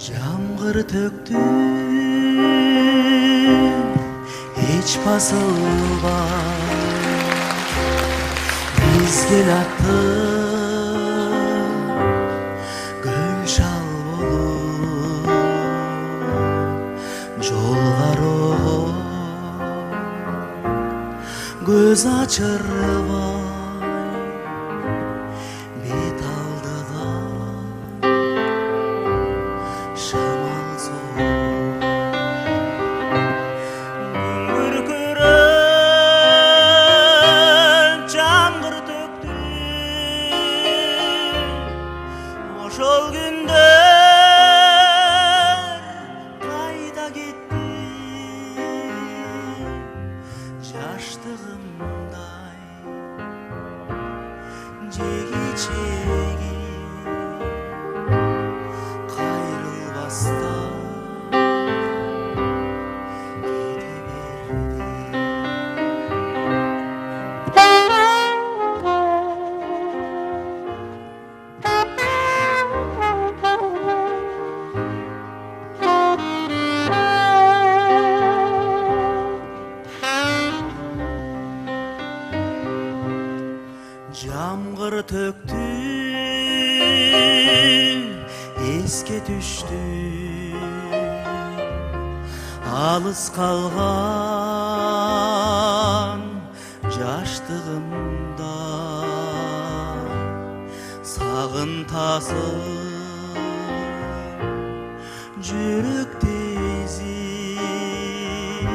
Жаңғыр төктү эч басылбай, бизге атты гүл шал болуп жолгароо көз ачырбай бет алдыга шамал соо күркүрөп жаңгыр төктү ошол күндөр кайда кетти жаштыгымдай жеги чеги кайрылбастан кете Жамгыр төктү эске түштү алыс калган жаштыгымда сагынтасың жүрөктү эзип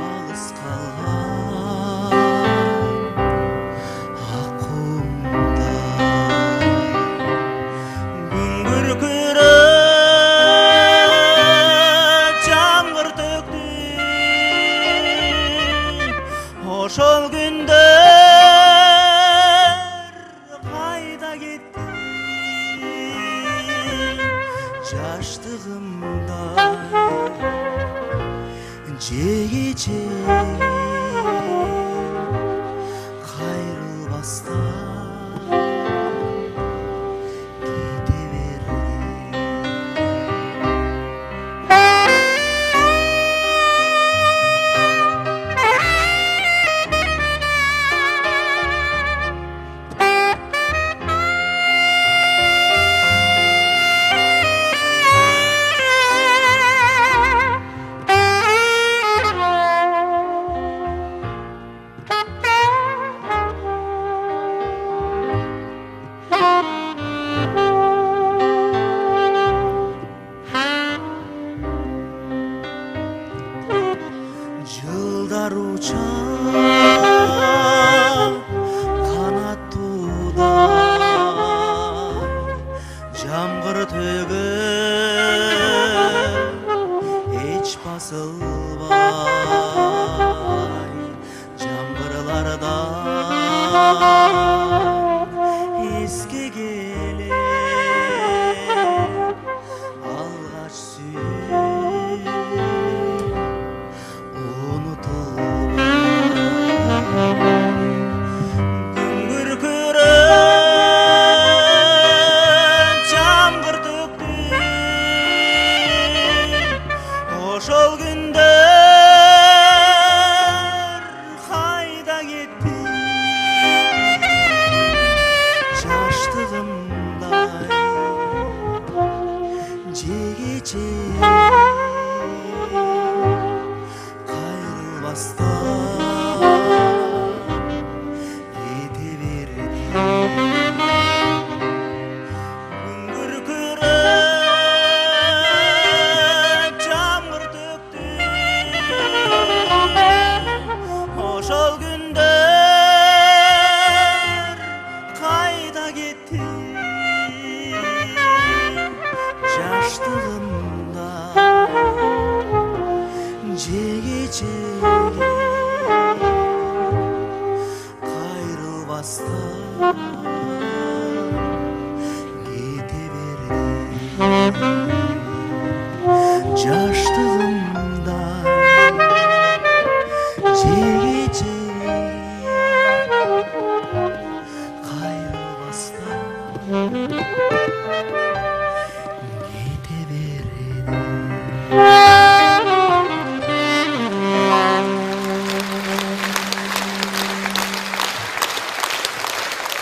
алыс калган аккумда күн күркүрөп жаңгыр төктү ошол күндөр кайда кетти жаштыгымдай жеги чеги кайрылбастан кете берди. Жылдар учап канаттуудай жамгыр төгөп эч басылбай жамгырлардан эске келип алгач сүйүп күн күркүрөп жаңгыр төктү ошол күндөр кайда кетти жаштыгымдай жеги чеги кайрылбастан кете берди. Күн күркүрөп жаңгыр төктү ошол күндөр кайда кетти жаштыгымда жеги чеги кайрылбастан кете берди.